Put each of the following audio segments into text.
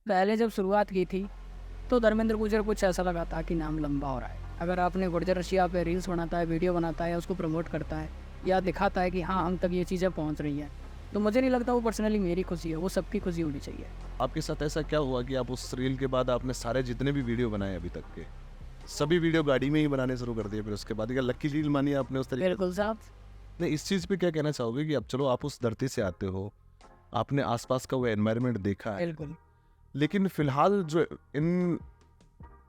पहले जब शुरुआत की थी तो धर्मेंद्र गुर्जर कुछ ऐसा लगा था कि नाम लंबा हो रहा है। अगर आपने गुर्जर रशिया पे रील्स बनाता है, वीडियो बनाता है, उसको प्रमोट करता है या दिखाता है कि हाँ हम तक ये चीज़ें पहुँच रही हैं, तो मुझे नहीं लगता वो पर्सनली मेरी खुशी है, वो सबकी खुशी होनी चाहिए। आपके साथ ऐसा क्या हुआ कि आप उस रील के बाद आपने सारे जितने भी वीडियो बनाए अभी तक के सभी वीडियो गाड़ी में ही बनाने शुरू कर दिए? फिर उसके बाद क्या लकी रील मानी आपने उस तरीके? बिल्कुल साहब। नहीं, इस चीज़ पे क्या कहना चाहोगे कि अब चलो आप उस धरती से आते हो, आपने आसपास का वो एनवायरनमेंट देखा है, बिल्कुल। लेकिन फिलहाल जो इन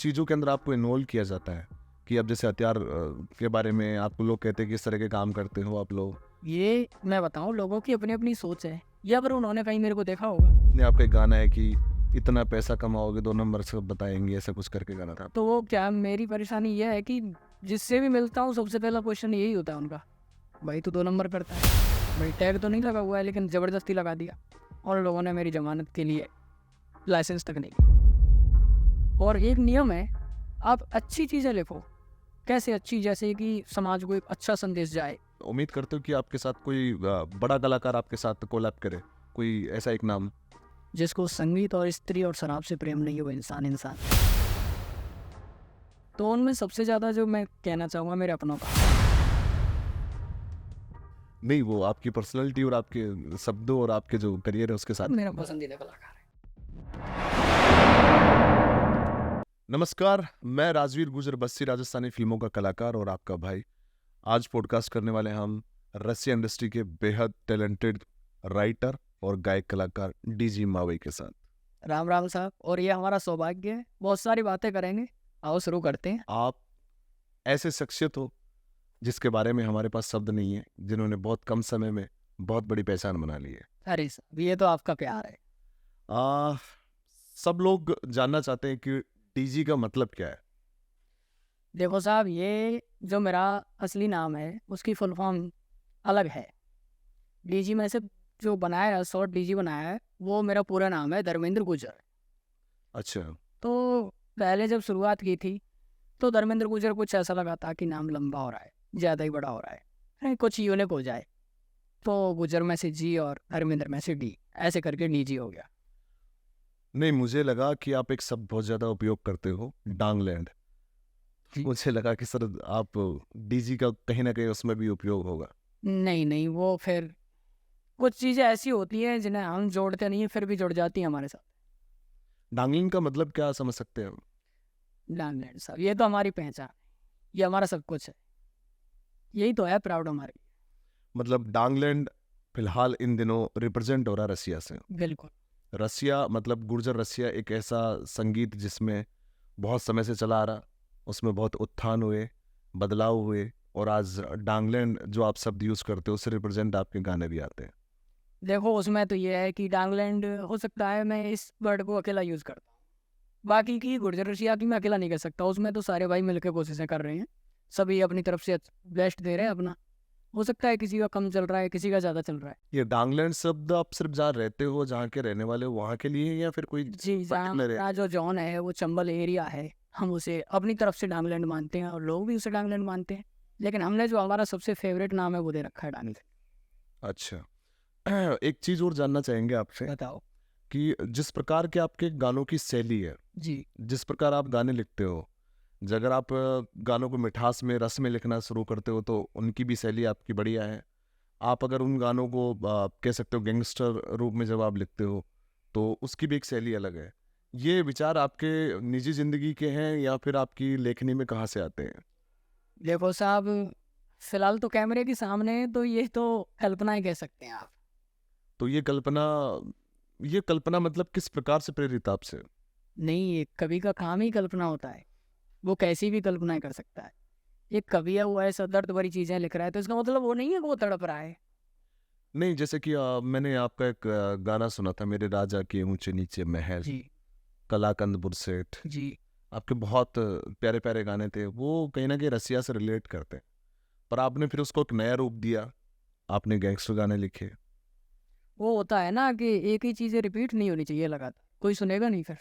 चीज़ों के अंदर आपको इन्वॉल्व किया जाता है कि अब जैसे हथियार के बारे में आपको लोग कहते हैं कि इस तरह के काम करते हो आप लोग, ये मैं बताऊँ, लोगों की अपनी अपनी सोच है, या फिर उन्होंने कहीं मेरे को देखा होगा। ने आपका एक गाना है कि इतना पैसा कमाओगे 2 नंबर से बताएंगे, ऐसा कुछ करके गाना था। तो वो क्या, मेरी परेशानी ये है कि जिससे भी मिलता हूँ सबसे पहला क्वेश्चन यही होता है उनका, भाई तू 2 नंबर करता है, भाई टैग तो नहीं लगा हुआ है लेकिन ज़बरदस्ती लगा दिया। और लोगों ने मेरी ज़मानत के लिए लाइसेंस तक नहीं की। और एक नियम है, आप अच्छी चीज़ें लिखो। कैसे अच्छी? जैसे कि समाज को एक अच्छा संदेश जाए। उम्मीद करते हो कि आपके साथ कोई बड़ा कलाकार आपके साथ कोलैब करे, कोई ऐसा एक नाम? जिसको संगीत और स्त्री और शराब से प्रेम नहीं हो, इंसान। तो उनमें सबसे ज़्यादा जो मैं कहना चाहूँगा मेरे अपनों का। नहीं, वो आपकी पर्सनैलिटी और आपके शब्दों और आपके जो करियर है उसके साथ। मेरा पसंदीदा कलाकार है। नमस्कार, मैं राजवीर गुर्जर, बस्सी राजस्थानी फिल्मों का कलाकार और आपका भाई। आज पॉडकास्ट करने वाले हैं हम रसिया इंडस्ट्री के बेहद टैलेंटेड राइटर और गायक कलाकार डीजी मावई के साथ। राम राम साहब, और ये हमारा सौभाग्य है, बहुत सारी बातें करेंगे। आओ शुरू करते हैं। आप ऐसे शख्सियत हो जिसके बारे में हमारे पास शब्द नहीं है, जिन्होंने बहुत कम समय में बहुत बड़ी पहचान बना ली है। अरे साहब, ये तो आपका प्यार है। आ, सब लोग जानना चाहते हैं कि डीजी का मतलब क्या है। देखो साहब, ये जो मेरा असली नाम है उसकी फुल फॉर्म अलग है। डीजी में से जो बनाया है, शॉर्ट डीजी बनाया है, वो मेरा पूरा नाम है धर्मेंद्र गुर्जर। अच्छा। तो पहले जब शुरुआत की थी तो धर्मेंद्र गुर्जर कुछ ऐसा लगा था कि नाम लंबा हो रहा है, ज़्यादा ही बड़ा हो रहा है, कुछ यूनिक हो जाए। तो गुर्जर में से जी और धर्मेंद्र में से डी, ऐसे करके डीजी हो गया। नहीं, मुझे लगा कि आप एक शब्द बहुत ज्यादा उपयोग करते हो, डांगलैंड। मुझे लगा कि सर आप डीजी का कहीं ना कहीं उसमें भी उपयोग होगा। नहीं, वो फिर कुछ चीज़ें ऐसी होती हैं जिन्हें हम जोड़ते नहीं हैं, फिर भी जुड़ जाती हैं हमारे साथ। डांगलिंग का मतलब क्या समझ सकते हैं हम? लैंडलैंड साहब, ये तो हमारी पहचान है, ये हमारा सब कुछ है, यही तो है प्राउड हमारी। मतलब डांगलैंड फिलहाल इन दिनों रिप्रेजेंट हो रहा है रसिया से। बिल्कुल। रसिया मतलब गुर्जर रसिया एक ऐसा संगीत जिसमें बहुत समय से चला आ रहा, उसमें बहुत उत्थान हुए, बदलाव हुए, और आज डांगलैंड जो आप शब्द यूज करते हो उससे रिप्रेजेंट आपके गाने भी आते हैं। देखो उसमें तो ये है कि डांगलैंड हो सकता है मैं इस वर्ड को अकेला यूज़ करता हूँ, बाकी की गुर्जर रशिया की मैं अकेला नहीं कर सकता। उसमें तो सारे भाई मिलकर कोशिशें कर रहे हैं, सभी अपनी तरफ से बेस्ट दे रहे हैं अपना। हो सकता है किसी का कम चल रहा है, किसी का ज़्यादा चल रहा है। ये डांगलैंड शब्द आप सिर्फ जहाँ रहते हो, जहाँ के रहने वाले हो, वहाँ के लिए या फिर कोई जी, जहाँ पर्टिकुलर है? हमारा जो जॉन है वो चंबल एरिया है, हम उसे अपनी तरफ से डांगलैंड मानते हैं और लोग भी उसे डांगलैंड मानते हैं, लेकिन हमने जो हमारा सबसे फेवरेट नाम है वो दे रखा है डांगलैंड। अच्छा। एक चीज और जानना चाहेंगे आपसे बताओ। कि जिस प्रकार के आपके गानों की शैली है, जी। जिस प्रकार आप गाने लिखते हो, अगर आप गानों को मिठास में, रस में लिखना शुरू करते हो तो उनकी भी शैली आपकी बढ़िया है। आप अगर उन गानों को कह सकते हो गैंगस्टर रूप में जब आप लिखते हो तो उसकी भी एक शैली अलग है। ये विचार आपके निजी जिंदगी के हैं या फिर आपकी लेखनी में कहाँ से आते हैं? देखो साहब, फिलहाल तो कैमरे के सामने है, तो ये तो कल्पना ही कह सकते हैं आप। तो ये कल्पना मतलब किस प्रकार से प्रेरित आपसे? नहीं, ये कवि का काम ही कल्पना होता है, वो कैसी भी कल्पनाएं कर सकता है। ये कवि है, वो ऐसा दर्द भरी चीज़ें लिख रहा है, तो इसका मतलब वो नहीं है कि वो तड़प रहा है। नहीं, जैसे कि मैंने आपका एक गाना सुना था, मेरे राजा के ऊंचे नीचे महल, जी। कलाकंद बुरसेठ। जी। आपके बहुत प्यारे प्यारे गाने थे, वो कहीं ना कहीं रसिया से रिलेट करते हैं, पर आपने फिर उसको एक नया रूप दिया, आपने गैंगस्टर गाने लिखे। वो होता है ना कि एक ही चीज़ें रिपीट नहीं होनी चाहिए लगातार, कोई सुनेगा नहीं फिर।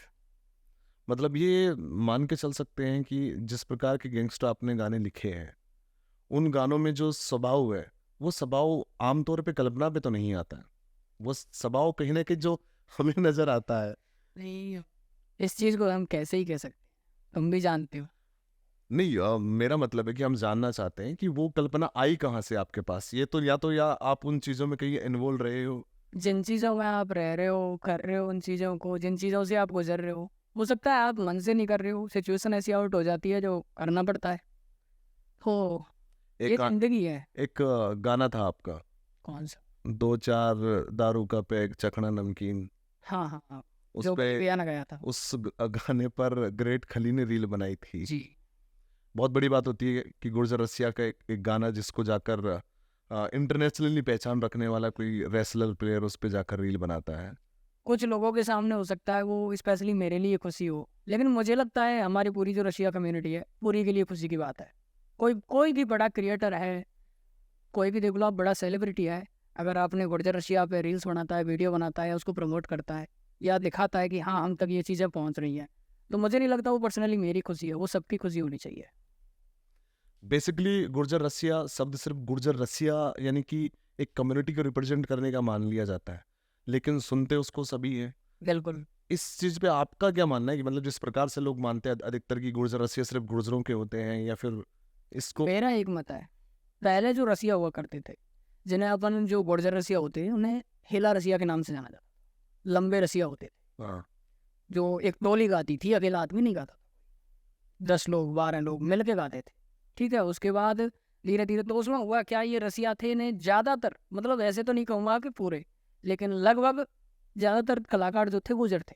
मतलब ये मान के चल सकते हैं कि जिस प्रकार के गैंगस्टर आपने गाने लिखे हैं, उन गानों में जो स्वभाव है, वो स्वभाव आमतौर पे कल्पना पे तो नहीं आता है। वो स्वभाव कहीं ना कहीं जो हमें नजर आता है नहीं, इस चीज़ को हम कैसे ही कह सकते हैं, तुम भी जानते हो। नहीं मेरा मतलब है कि हम जानना चाहते हैं कि वो कल्पना आई कहाँ से आपके पास। ये तो या आप उन चीज़ों में कहीं इन्वॉल्व रहे हो। जिन चीज़ों में आप रह रहे हो, कर रहे हो उन चीज़ों को, जिन चीज़ों से आप गुजर रहे हो सकता है आप मन से नहीं कर रहे हो, सिचुएशन ऐसी आउट हो जाती है जो करना पड़ता है। तो ये एक ज़िंदगी है। एक गाना था आपका, कौन सा? 2-4 दारू का पैक चखना नमकीन, हाँ, हाँ, हाँ, उस जो पे गाना गया था। उस गाने पर ग्रेट खली ने रील बनाई थी। जी, बहुत बड़ी बात होती है कि गुर्जर रसिया का एक गाना जिसको जाकर इंटरनेशनली पहचान रखने वाला कोई रेसलर प्लेयर उस पे जाकर रील बनाता है। कुछ लोगों के सामने हो सकता है वो स्पेशली मेरे लिए खुशी हो, लेकिन मुझे लगता है हमारी पूरी जो रशिया कम्युनिटी है, पूरी के लिए खुशी की बात है। कोई कोई भी बड़ा क्रिएटर है, कोई भी देख लो आप बड़ा सेलिब्रिटी है, अगर आपने गुर्जर रशिया पे रील्स बनाता है, वीडियो बनाता है, उसको प्रमोट करता है या दिखाता है कि हाँ हम तक ये चीज़ें पहुँच रही हैं, तो मुझे नहीं लगता वो पर्सनली मेरी खुशी है, वो सबकी खुशी होनी चाहिए। बेसिकली गुर्जर रसिया शब्द सिर्फ गुर्जर रसिया यानी कि एक कम्युनिटी को रिप्रेजेंट करने का मान लिया जाता है, लेकिन सुनते उसको सभी है। बिल्कुल। इस चीज पे आपका क्या मानना है कि मतलब जिस प्रकार से लोग मानते हैं अधिकतर की गुर्जर रसिया सिर्फ गुर्जरों के होते हैं, या फिर इसको मेरा एक मत है, पहले जो रसिया हुआ करते थे, जिन्हें अपन जो गुर्जर रसिया होते हैं उन्हें हेला रसिया के नाम से जाना जाता, लंबे रसिया होते थे, हाँ, जो एक टोली गाती थी, अकेला आदमी नहीं गाता, 10 लोग 12 लोग मिल के गाते थे। ठीक है, उसके बाद धीरे धीरे तो उसमें हुआ क्या, ये रसिया थे ने ज़्यादातर, मतलब ऐसे तो नहीं कहूँगा कि पूरे, लेकिन लगभग ज़्यादातर कलाकार जो थे गुजर थे।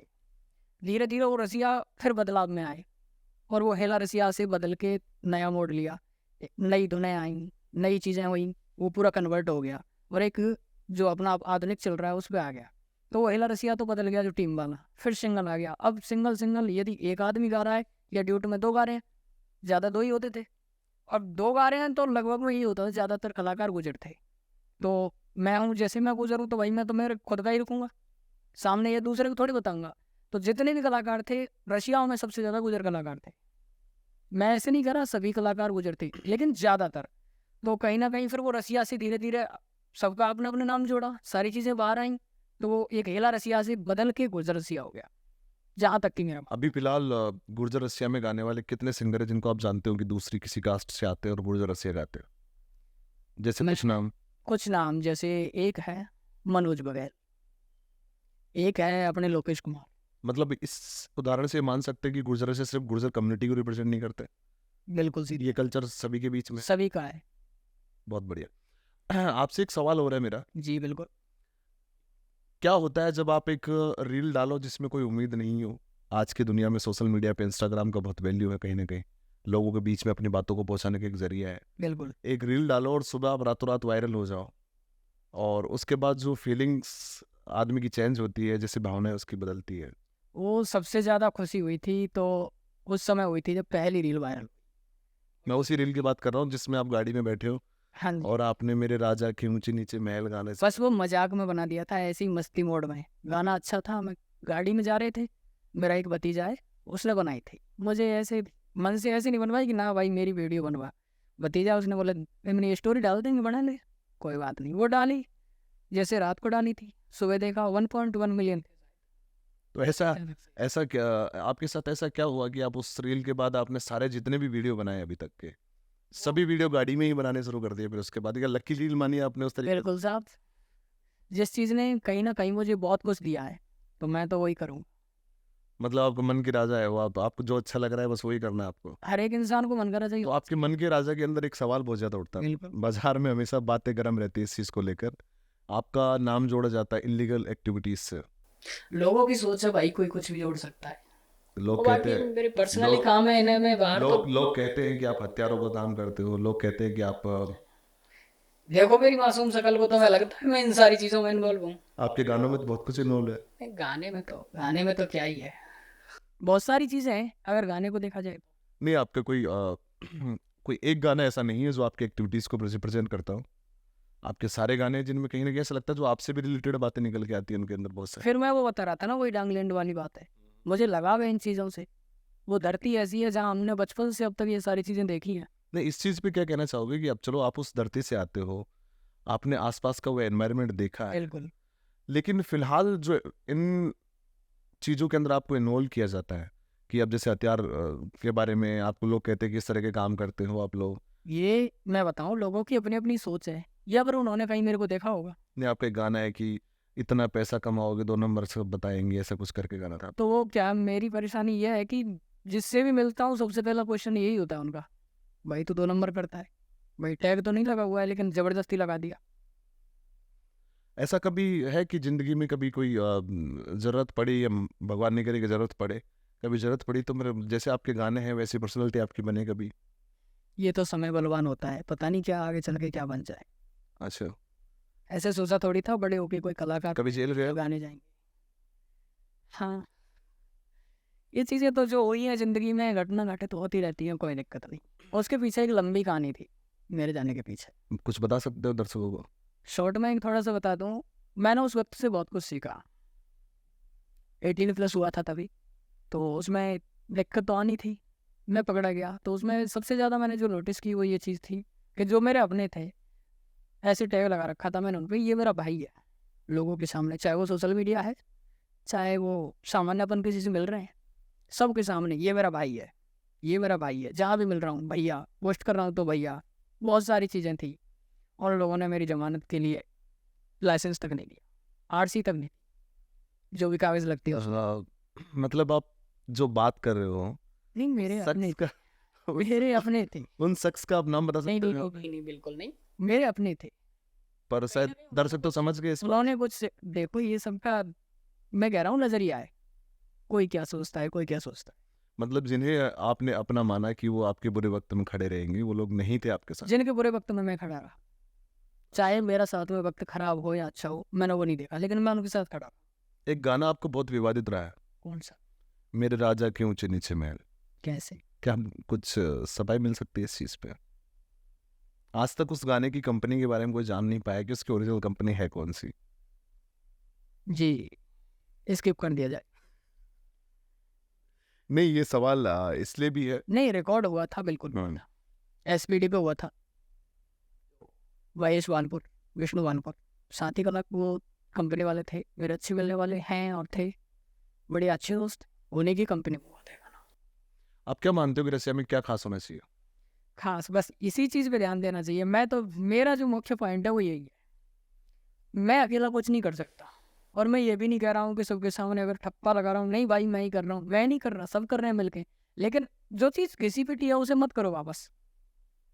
धीरे धीरे वो रसिया फिर बदलाव में आए और वो हेला रसिया से बदल के नया मोड़ लिया, नई धुनें आई, नई चीज़ें हुई, वो पूरा कन्वर्ट हो गया और एक जो अपना आधुनिक चल रहा है उस पर आ गया। तो वो हेला रसिया तो बदल गया जो टीम वाला, फिर सिंगल आ गया। अब सिंगल सिंगल यदि एक आदमी गा रहा है या ड्यूट में 2 गा रहे हैं, ज़्यादा 2 ही होते थे, अब 2 गा रहे हैं तो लगभग में यही होता है, ज़्यादातर कलाकार गुजर थे। तो मैं हूँ, जैसे मैं गुजर हूँ तो वही मैं तो मेरे खुद का ही रखूँगा, सामने ये दूसरे को थोड़ी बताऊँगा। तो जितने भी कलाकार थे रशिया में सबसे ज़्यादा गुजर कलाकार थे। मैं ऐसे नहीं कह रहा सभी कलाकार गुजर थे, लेकिन ज़्यादातर। तो कहीं ना कहीं फिर वो रसिया से धीरे धीरे सबका अपने अपने नाम जोड़ा, सारी चीज़ें बाहर आई, तो वो एक हेला रसिया से बदल के गुर्जर रसिया हो गया, जहाँ तक कि मेरा अभी फिलहाल गुर्जर रसिया में गाने वाले कितने सिंगर हैं जिनको आप जानते हो कि दूसरी किसी कास्ट से आते हैं और गुर्जर रसिया गाते हैं? जैसे मैं कुछ नाम। कुछ नाम, जैसे एक है मनोज बघेल, एक है अपने लोकेश कुमार। मतलब इस उदाहरण से मान सकते हैं कि गुर्जर रसिया सिर्फ गुर्जर कम्युनिटी को रिप्रेजेंट नहीं करते, बिल्कुल सीधी ये कल्चर सभी के बीच में। सभी का है। बहुत बढ़िया। आपसे एक सवाल हो रहा है मेरा, जी बिल्कुल। क्या होता है जब आप एक रील डालो जिसमें कोई उम्मीद नहीं हो? आज की दुनिया में सोशल मीडिया पे इंस्टाग्राम का बहुत वैल्यू है, कहीं ना कहीं लोगों के बीच में अपनी बातों को पहुंचाने का एक जरिया है। बिल्कुल। एक रील डालो और सुबह आप रातों रात वायरल हो जाओ, और उसके बाद जो फीलिंग्स आदमी की चेंज होती है, जैसे भावनाएं उसकी बदलती है। वो सबसे ज़्यादा खुशी हुई थी तो उस समय हुई थी जब पहली रील वायरल। मैं उसी रील की बात कर रहा हूँ जिसमें आप गाड़ी में बैठे हो हाँ जी। और आपने मेरे राजा के ऊंचे नीचे महल गाने से। बस वो मजाक में बना दिया था, ऐसी मस्ती मोड में। गाना अच्छा था, मैं गाड़ी में जा रहे थे, मेरा एक भतीजा है, उसने बनाई थी। मुझे ऐसे मन से ऐसे नहीं बनवाई कि ना भाई मेरी वीडियो बनवा। भतीजा उसने बोला मैंने ये स्टोरी डाल देंगे, बना ले, कोई बात नहीं। वो डाली, जैसे रात को डाली थी, सुबह देखा 1.1 मिलियन। तो ऐसा ऐसा क्या आपके साथ ऐसा क्या हुआ कि आप उस रील के बाद आपने सारे जितने भी वीडियो बनाए अभी तक के सभी वीडियो गाड़ी में ही बनाने शुरू कर दिए? फिर उसके बाद क्या लकी रील मानी आपने उस तरीके? बिल्कुल साहब, जिस चीज़ ने कहीं ना कहीं मुझे बहुत कुछ दिया है तो मैं तो वही करूँ। मतलब आपका मन की राजा है वो, आपको जो अच्छा लग रहा है बस वही करना है आपको। हर एक इंसान को मन करना चाहिए। तो आपके मन के राजा के अंदर एक सवाल बहुत ज्यादा उठता है, बिल्कुल। बाजार में हमेशा बातें गर्म रहती है इस चीज को लेकर, आपका नाम जोड़ा जाता है इलीगल एक्टिविटीज से। लोगों की सोच है भाई, कोई कुछ भी जोड़ सकता है। लोग वो कहते बाकी हैं मेरे पर्सनली काम है, इन्हें मैं बाहर तो लोग कहते हैं कि आप हथियारों का काम करते हो, लोग कहते हैं कि आप देखो मेरी मासूम शक्ल को तो मैं लगता है मैं इन सारी चीज़ों में इन्वॉल्व हूँ। आपके गानों में तो बहुत कुछ इन्वॉल्व है। गाने में तो क्या ही है, बहुत सारी चीज़ें हैं अगर गाने को देखा जाए तो। नहीं आपका कोई कोई एक गाना ऐसा नहीं है जो आपकी एक्टिविटीज को रिप्रेजेंट करता हो? आपके सारे गाने जिनमें कहीं ना कहीं ऐसा लगता है जो आपसे भी रिलेटेड बातें निकल के आती है उनके अंदर बहुत सारी। फिर मैं वो बता रहा था ना, वही डांगलैंड वाली बात है, मुझे लगाव है इन चीज़ों से। वो धरती ऐसी है जहाँ हमने बचपन से अब तक ये सारी चीज़ें देखी हैं। नहीं इस चीज पे क्या कहना चाहोगे कि अब चलो आप उस धरती से आते हो, आपने आसपास का वो एनवायरनमेंट देखा है, बिल्कुल। लेकिन फिलहाल जो इन चीज़ों के अंदर आपको इन्वॉल्व किया जाता है कि अब जैसे हथियार के बारे में आपको लोग कहते हैं कि इस तरह के काम करते हो आप लोग? ये मैं बताऊं, लोगों की अपनी अपनी सोच है, या फिर उन्होंने कहीं मेरे को देखा होगा। नहीं, आपका एक गाना है कि इतना पैसा कमाओगे 2 नंबर से बताएंगे, ऐसा कुछ करके गाना था। तो वो क्या, मेरी परेशानी ये है कि जिससे भी मिलता हूँ सबसे पहला क्वेश्चन यही होता है उनका, भाई तू 2 नंबर करता है, भाई टैग तो नहीं लगा हुआ है लेकिन ज़बरदस्ती लगा दिया। ऐसा कभी है कि ज़िंदगी में कभी कोई ज़रूरत पड़ी या भगवान नहीं करे कि ज़रूरत पड़े, कभी ज़रूरत पड़ी तो मेरे जैसे आपके गाने हैं वैसी पर्सनैलिटी आपकी बने कभी? ये तो समय बलवान होता है, पता नहीं क्या आगे चल के क्या बन जाए। अच्छा, ऐसे सोचा थोड़ी था बड़े होके कोई कलाकार कभी जेल गए? गाने जाएंगे। हाँ, ये चीज़ें तो जो हुई हैं ज़िंदगी में, घटना घटे तो होती रहती हैं, कोई दिक्कत नहीं। और उसके पीछे एक लंबी कहानी थी मेरे जाने के पीछे। कुछ बता सकते हो दर्शकों को? शॉर्ट में एक थोड़ा सा बता दूँ, मैंने उस वक्त से बहुत कुछ सीखा। 18+ हुआ था तभी, तो उसमें दिक्कत तो आनी थी। मैं पकड़ा गया तो उसमें सबसे ज़्यादा मैंने जो नोटिस की वो ये चीज़ थी कि जो मेरे अपने थे, ऐसे टैग लगा रखा था मैंने उन पे, ये मेरा भाई है। लोगों के सामने, चाहे वो सोशल मीडिया है, चाहे वो सामान्य अपन किसी से मिल रहे हैं, सबके सामने ये मेरा भाई है, ये मेरा भाई है। जहाँ भी मिल रहा हूँ भैया, पोस्ट कर रहा हूँ तो भैया, बहुत सारी चीज़ें थी। और लोगों ने मेरी जमानत के लिए लाइसेंस तक नहीं दिया, आरसी तक नहीं दी, जो भी कागज़ लगती है उसमें। मतलब आप जो बात कर रहे हो नहीं, मेरे अपने शख्स का मेरे अपने थे। उन शख्स का आप नाम बता नहीं सकते नहीं हो? नहीं नहीं, बिल्कुल नहीं, मेरे अपने थे। पर शायद दर्शक तो समझ गए इस बात। उन्होंने कुछ देखो, ये सबका मैं कह रहा हूँ नजरिया है, कोई क्या सोचता है, कोई क्या सोचता है। मतलब जिन्हें आपने अपना माना कि वो आपके बुरे वक्त में खड़े रहेंगे, वो लोग नहीं थे आपके साथ। जिनके बुरे वक्त में मैं खड़ा रहा, चाहे मेरा साथ में वक्त खराब हो या अच्छा हो, मैंने वो नहीं देखा, लेकिन मैं उनके साथ खड़ा रहा। एक गाना आपको बहुत विवादित रहा है, कौन सा? मेरे राजा के ऊंचे नीचे महल। कैसे? क्या कुछ सफाई मिल सकती है इस चीज पे? आज तक उस गाने की कंपनी के बारे में कोई जान नहीं पाया कि उसकी ओरिजिनल कंपनी है कौन सी। जी, स्किप कर दिया जाए। नहीं, ये सवाल इसलिए भी है। नहीं, रिकॉर्ड हुआ था, बिल्कुल हुआ था, एसपीडी पे हुआ था, वाईएस वानपुर, विष्णु वानपुर, साथी कला वो कंपनी वाले थे, मेरे अच्छे मिलने वाले हैं और थे, बड़े अच्छे दोस्त, उन्हीं की कंपनी में हुआ था गाना। आप क्या मानते हो कि रसिया में क्या खास होना चाहिए? खास बस इसी चीज़ पे ध्यान देना चाहिए। मैं तो, मेरा जो मुख्य पॉइंट है वो यही है, मैं अकेला कुछ नहीं कर सकता। और मैं ये भी नहीं कह रहा हूँ कि सबके सामने अगर ठप्पा लगा रहा हूँ, नहीं भाई मैं ही कर रहा हूँ, मैं नहीं कर रहा, सब कर रहे हैं मिलके। लेकिन जो चीज़ घिसी पिटी है उसे मत करो वापस,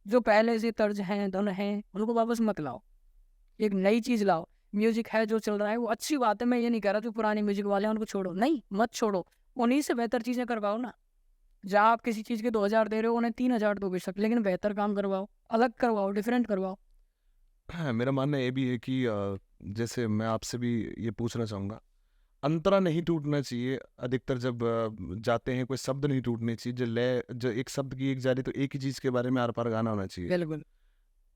जो पहले से तर्ज हैं, धुन हैं, उनको वापस मत लाओ, एक नई चीज़ लाओ। म्यूजिक है जो चल रहा है वो अच्छी बात है, मैं ये नहीं कह रहा जो पुराने म्यूजिक वाले हैं उनको छोड़ो, नहीं मत छोड़ो, उन्हीं से बेहतर चीज़ें करवाओ ना। जहाँ आप किसी चीज़ के 2000 दे रहे हो, उन्हें 3000 दो बेशक, लेकिन बेहतर काम करवाओ, अलग करवाओ, डिफरेंट करवाओ। मेरा मानना ये भी है कि जैसे मैं आपसे भी ये पूछना चाहूँगा, अंतरा नहीं टूटना चाहिए अधिकतर जब जाते हैं, कोई शब्द नहीं टूटने चाहिए, जो लय, जो एक शब्द की एक जा रही तो एक ही चीज़ के बारे में आर पार गाना होना चाहिए। बिल्कुल।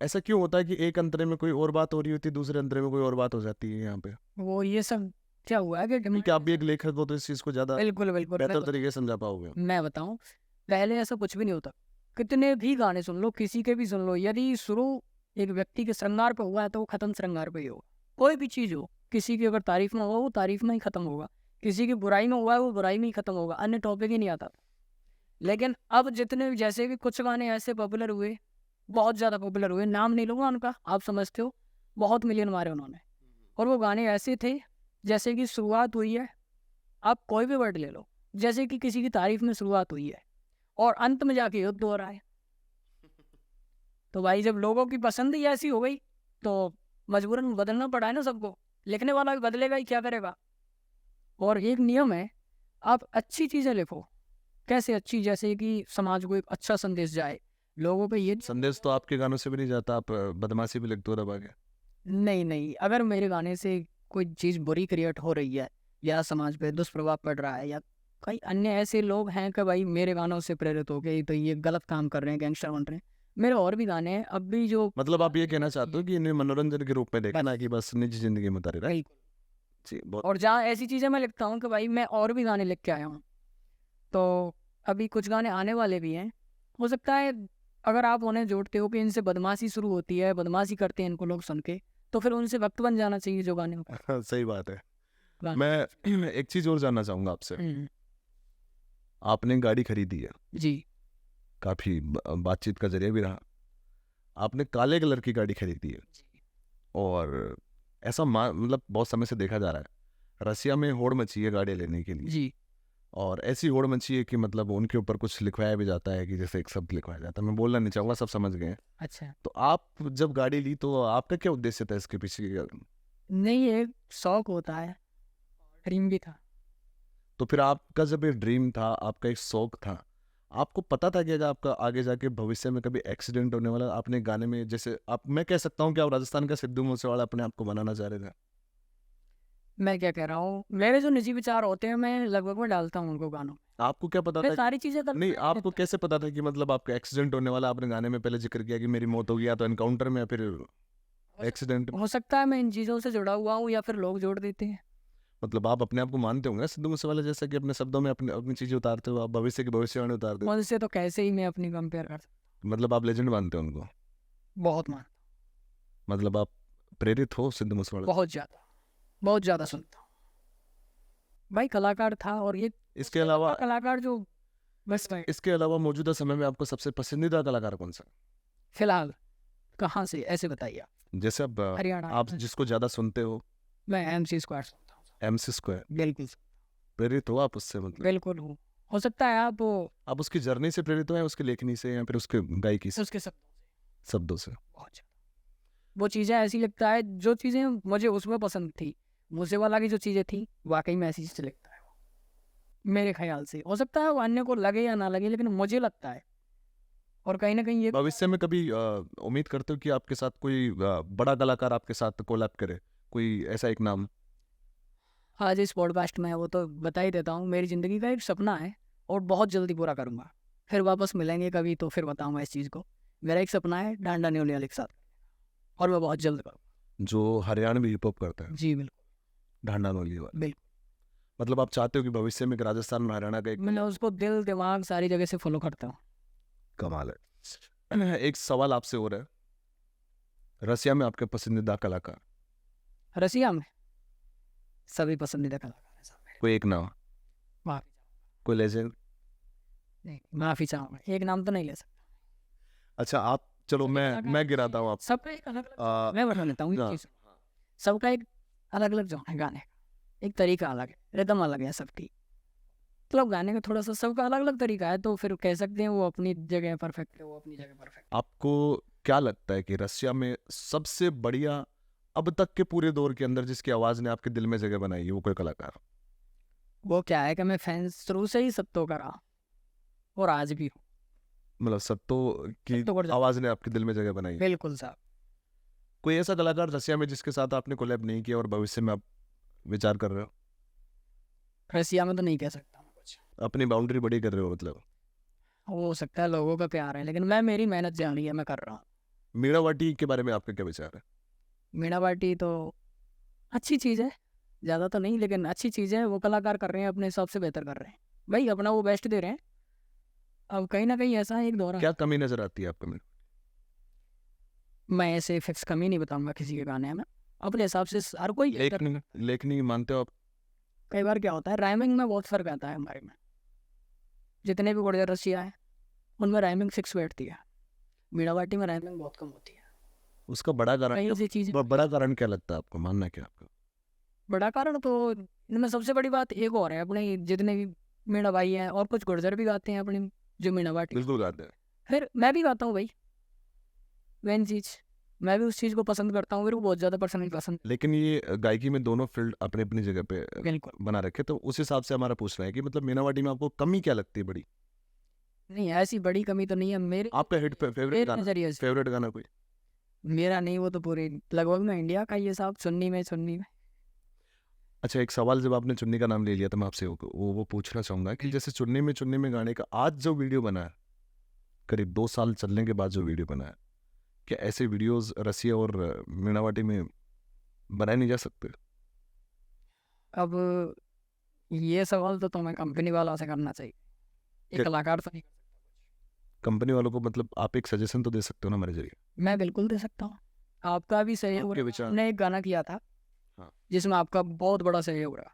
ऐसा क्यों होता है कि एक अंतरे में कोई और बात हो रही होती है, दूसरे अंतरे में कोई और बात हो जाती है यहाँ पे? वो ये सब क्या हुआ है कि क्योंकि आप भी एक लेखक हो तो इस चीज़ को ज़्यादा बिल्कुल बिल्कुल बेहतर तरीके से समझा पाओगे। मैं बताऊं, पहले ऐसा कुछ भी नहीं होता। कितने भी गाने सुन लो, किसी के भी सुन लो, यदि शुरू एक व्यक्ति के श्रृंगार पे हुआ है तो वो खत्म श्रृंगार पे ही होगा। कोई भी चीज़ हो, किसी की अगर तारीफ में होगा वो तारीफ में ही खत्म होगा, किसी की बुराई में हुआ है वो बुराई में ही खत्म होगा, अन्य टॉपिक ही नहीं आता। लेकिन अब जितने जैसे कि कुछ गाने ऐसे पॉपुलर हुए, बहुत ज़्यादा पॉपुलर हुए, नाम नहीं लूँगा उनका, आप समझते हो, बहुत मिलियन मारे उन्होंने। और वो गाने ऐसे थे जैसे कि शुरुआत हुई है, आप कोई भी वर्ड ले लो, जैसे कि किसी की तारीफ में शुरुआत हुई है और अंत में जाके युद्ध हो रहा है। तो भाई जब लोगों की पसंद ही ऐसी हो गई तो मजबूरन बदलना पड़ा है ना सबको, लिखने वाला भी बदलेगा ही, क्या करेगा। और एक नियम है, आप अच्छी चीज़ें लिखो। कैसे अच्छी? जैसे कि समाज को एक अच्छा संदेश जाए, लोगों पे ये संदेश तो आपके गानों से भी नहीं जाता, आप बदमाशी भी लिखते हो दबा के। नहीं नहीं, अगर मेरे गाने से कोई चीज़ बुरी क्रिएट हो रही है या समाज पे दुष्प्रभाव पड़ रहा है या कई अन्य ऐसे लोग हैं कि भाई मेरे गानों से प्रेरित हो गए तो ये गलत काम कर रहे हैं, गैंगस्टर बन रहे हैं, मेरे और भी गाने हैं अब भी जो मतलब आप ये कहना चाहते हो कि इन्हें मनोरंजन के रूप में देखा ना कि बस निजी जिंदगी में उतारे, राइट? जी, बहुत। और जहाँ ऐसी चीज़ें मैं लिखता हूँ कि भाई मैं और भी गाने लिख के आया हूँ, तो अभी कुछ गाने आने वाले भी हैं। हो सकता है अगर आप उन्हें जोड़ते हो कि इनसे बदमाशी शुरू होती है, बदमाशी करते हैं इनको लोग सुन के, तो फिर उनसे वक्त बन जाना चाहिए जो गाने होगा। सही बात है। गाना। मैं एक चीज और जानना चाहूंगा आपसे। आपने गाड़ी खरीदी है, जी काफी बातचीत का जरिया भी रहा। आपने काले कलर की गाड़ी खरीदी है, और ऐसा मतलब बहुत समय से देखा जा रहा है रसिया में होड़ मची है गाड़ी लेने के लिए। जी और ऐसी होड़ मची है कि मतलब उनके ऊपर कुछ लिखवाया भी जाता है, कि जैसे एक शब्द लिखवाया जाता है, मैं बोलना नहीं चाहूंगा, सब समझ गए हैं। अच्छा। तो आप जब गाड़ी ली तो आपका क्या उद्देश्य था इसके पीछे? नहीं, एक शौक होता है, ड्रीम भी था। तो फिर आपका जब ये ड्रीम था, आपका एक शौक था, आपको पता था कि अगर आपका आगे जाके भविष्य में कभी एक्सीडेंट होने वाला? आपने गाने में, जैसे आप, मैं कह सकता हूँ कि आप राजस्थान का सिद्धू मूसेवाला अपने आप को बनाना चाह रहे थे। मैं क्या कह रहा हूँ, मेरे जो निजी विचार होते हैं मैं लगभग में डालता हूँ उनको गानों में। आपको क्या पता मैं था? सारी चीजें करता नहीं, हूँ, आपको कैसे पता था कि मतलब आपका एक्सीडेंट होने वाला? आपने गाने में पहले जिक्र किया कि मेरी मौत होगी या तो एनकाउंटर में या फिर एक्सीडेंट। हो सकता है मैं इन चीजों से जुड़ा हुआ हूँ या फिर लोग जोड़ देते हैं। मतलब आप अपने आप को मानते होंगे ना सिद्धू मूसेवाला जैसा, कि अपने शब्दों में अपनी अपनी चीजें उतारते हो, आप भविष्य की भविष्यवाणी उतारते हो? उनसे तो कैसे ही मैं अपनी कंपेयर कर सकता मतलब आप लेजेंड मानते हो उनको? हूँ। बहुत मान, मतलब आप प्रेरित हो सिद्धू मूसेवाला? बहुत ज्यादा सुनता हूँ भाई। कलाकार था, और ये इसके अलावा कलाकार जो बस भाई इसके अलावा मौजूदा समय में आपको सबसे पसंदीदा कलाकार कौन सा? फिलहाल कहाँ से ऐसे बताइए आप? जैसे अब हरियाणा आप जिसको ज्यादा सुनते हो? मैं MC स्क्वायर सुनता हूँ। MC square. बिल्कुल प्रेरित हो आप उससे? मतलब बिल्कुल हूँ। हो सकता है आप उसकी जर्नी से प्रेरित हो, या उसकी लेखनी से, या फिर उसके गायकी से, उसके शब्दों से? बहुत ज्यादा वो चीज़ें ऐसी लगता है, जो चीज़ें मुझे उसमें पसंद थी, मूसेवाला की जो चीज़ें थी वाकई में ऐसी चीज़ें लिखता है वो। मेरे ख्याल से हो सकता है वो अन्य को लगे या ना लगे, लेकिन मुझे लगता है। और कहीं ना कहीं ये भविष्य में कभी उम्मीद करते हो कि आपके साथ कोई बड़ा कलाकार आपके साथ कोलैब करे? कोई ऐसा एक नाम? आज इस पॉडकास्ट में वो तो बता ही देता हूँ, मेरी ज़िंदगी का एक सपना है और बहुत जल्दी पूरा करूँगा। फिर वापस मिलेंगे कभी तो फिर बताऊँगा इस चीज़ को। मेरा एक सपना है डांडा न्यूलिया के साथ, और मैं बहुत जल्द करूँगा। जो हरियाणवी हिप हॉप करता है, जी बिल्कुल ढांडा नोली वाला? बिल्कुल। मतलब आप चाहते हो कि भविष्य में एक राजस्थान और हरियाणा का एक मैं उसको दिल दिमाग सारी जगह से फॉलो करता हूँ। कमाल है। एक सवाल आपसे हो रहा है, रसिया में आपके पसंदीदा कलाकार? रसिया में सभी पसंदीदा कलाकार हैं साहब मेरे। कोई एक नाम, माफी कोई लेजेंड? नहीं, माफी चाहूँगा, एक नाम तो नहीं ले सकता। अच्छा, आप चलो मैं गिराता हूँ आप। सबका एक अलग आ, अलग, मैं बता देता हूँ एक हाँ, चीज़। सबका एक अलग अलग जॉन है गाने का, एक तरीका अलग है, रिदम अलग है सबकी। मतलब गाने का थोड़ा सा सबका अलग अलग तरीका है, तो फिर कह सकते हैं वो अपनी जगह परफेक्ट है, वो अपनी जगह परफेक्ट। आपको क्या लगता है कि रसिया में सबसे बढ़िया अब तक के पूरे दौर के अंदर जिसकी आवाज ने आपके दिल में जगह बनाई है, वो कोई कलाकार? वो क्या है कि मैं फैंस शुरू से ही सत्तो का रहा और आज भी हूँ। मतलब सत्तो की सत्तो का आवाज ने आपके दिल में जगह बनाई है? बिल्कुल साहब। कोई ऐसा कलाकार रसिया में जिसके साथ आपने कोलैब नहीं किया और भविष्य में आप विचार कर रहे हो? रसिया में तो नहीं कह सकता मैं कुछ। अपनी बाउंड्री बड़ी कर रहे हो मतलब? हो सकता है लोगों का प्यार है, लेकिन मैं, मेरी मेहनत जानी है, मैं कर रहा हूँ। मीणा वाटी के बारे में आपका क्या विचार है? मीणा बाटी तो अच्छी चीज़ है, ज़्यादा तो नहीं लेकिन अच्छी चीज़ है। वो कलाकार कर रहे हैं अपने हिसाब से, बेहतर कर रहे हैं भाई, अपना वो बेस्ट दे रहे हैं। अब कहीं ना कहीं ऐसा है एक दौरा। क्या कमी नजर आती है आपको में? मैं ऐसे फिक्स कमी नहीं बताऊंगा किसी के गाने में, अपने हिसाब से हर कोई। लेखनी मानते हो आप? कई बार क्या होता है, राइमिंग में बहुत फर्क आता है हमारे में। जितने भी गुर्जर रसिया है उनमें राइमिंग फिक्स बैठती है, मीणा बाटी में राइमिंग बहुत कम होती है। उसका बड़ा कारण कहीं से चीज़ बड़ा कारण क्या लगता है आपको? मानना क्या आपका? बड़ा कारण तो इनमें सबसे बड़ी बात एक और है, अपने जितने भी मीणा भाई हैं और कुछ गुर्जर भी गाते हैं अपने, जो मीणा बाटी। बिल्कुल गाते हैं। फिर मैं भी गाता हूँ भाई, मेन चीज़ मैं भी उस चीज़ को पसंद करता हूँ, मेरे को बहुत ज़्यादा पर्सनली पसंद। लेकिन ये गायकी में दोनों फील्ड अपने अपनी जगह पे बिल्कुल बना रखे, तो उस हिसाब से हमारा पूछना है कि मतलब मीना वाटी में आपको कमी क्या लगती है बड़ी? नहीं, ऐसी बड़ी कमी तो नहीं है मेरे आपका हिट फेवरेट मेरे गाना? नजरिए से फेवरेट गाना कोई? मेरा नहीं, वो तो पूरे लगभग में इंडिया का ये साहब, सुन्नी में। अच्छा, एक सवाल, जब आपने चुन्नी का नाम ले लिया तो मैं आपसे वो पूछना चाहूंगा कि जैसे चुन्नी में गाने का आज जो वीडियो बना है, करीब 2 साल चलने के बाद जो वीडियो बना है, क्या ऐसे वीडियोस रसिया और मीनावाटी में बनाए नहीं जा सकते? अब ये सवाल तो तुम्हें कंपनी वालों से करना चाहिए, एक क्या- कलाकार तो नहीं। कंपनी वालों को मतलब आप एक सजेशन तो दे सकते हो ना मेरे जरिए? मैं बिल्कुल दे सकता हूँ, आपका भी सही है। आपके विचार? हमने एक गाना किया था हाँ। जिसमें आपका बहुत बड़ा सहयोग रहा।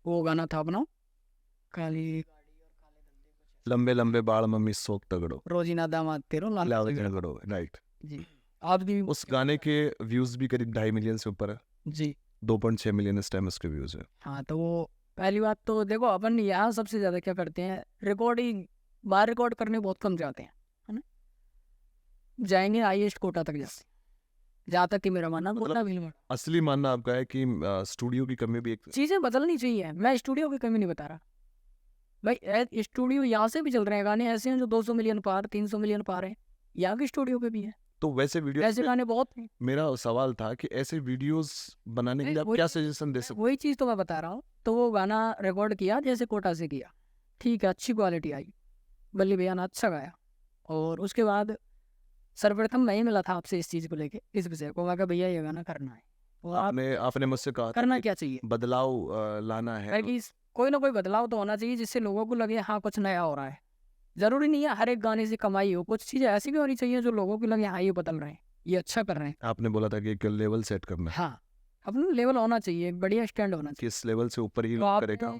वो गाना था अपना काली लंबे लंबे बाल मम्मी शोक तगड़ो रोजीना दामाद तेरो लाल लाओ तगड़ा। तगड़ो, राइट। जी आप भी उस गाने के व्यूज भी करीब 2.5 मिलियन से ऊपर है। जी 2.6 मिलियन इस टाइम उसके व्यूज है। हाँ। तो वो पहली बात तो देखो, अपन यहाँ सबसे ज़्यादा क्या करते हैं, रिकॉर्डिंग बाहर रिकॉर्ड करने बहुत कम जाते हैं, है ना। जाएंगे हाईएस्ट कोटा तक जाते हैं, जहाँ तक कि मेरा मानना कोटा भी नहीं। असली मानना आपका है कि स्टूडियो की कमी भी एक चीज़ें बदलनी चाहिए। मैं स्टूडियो की कमी नहीं बता रहा भाई, स्टूडियो यहाँ से भी चल रहे हैं गाने ऐसे हैं जो 200 मिलियन पार 300 मिलियन पार है, यहाँ के स्टूडियो पे भी है। तो वैसे वीडियो ऐसे गाने बहुत हैं। मेरा सवाल था कि ऐसे वीडियोस बनाने के लिए आप वही- क्या सजेशन दे सकते वही चीज़ तो मैं बता रहा हूँ। तो वो गाना रिकॉर्ड किया जैसे कोटा से किया, ठीक है, अच्छी क्वालिटी आई, बल्ली भैया ने अच्छा गाया। और उसके बाद सर्वप्रथम मैं ही मिला था आपसे इस चीज़ को लेके, इस विषय को। मैं कहा भैया ये गाना करना है, और आप आपने मुझसे कहा था करना कि क्या चाहिए बदलाव लाना है। कि कोई ना कोई बदलाव तो होना चाहिए जिससे लोगों को लगे हाँ कुछ नया हो रहा है। जरूरी नहीं है हर एक गाने से कमाई हो, कुछ चीज़ें ऐसी भी होनी चाहिए जो लोगों को लगे हाँ ये बदल रहे हैं, ये अच्छा कर रहे हैं। आपने बोला था कि एक लेवल सेट करना है, हाँ, अपना लेवल होना चाहिए, एक बढ़िया स्टैंड होना चाहिए। किस लेवल से ऊपर ही तो आपने करेगा।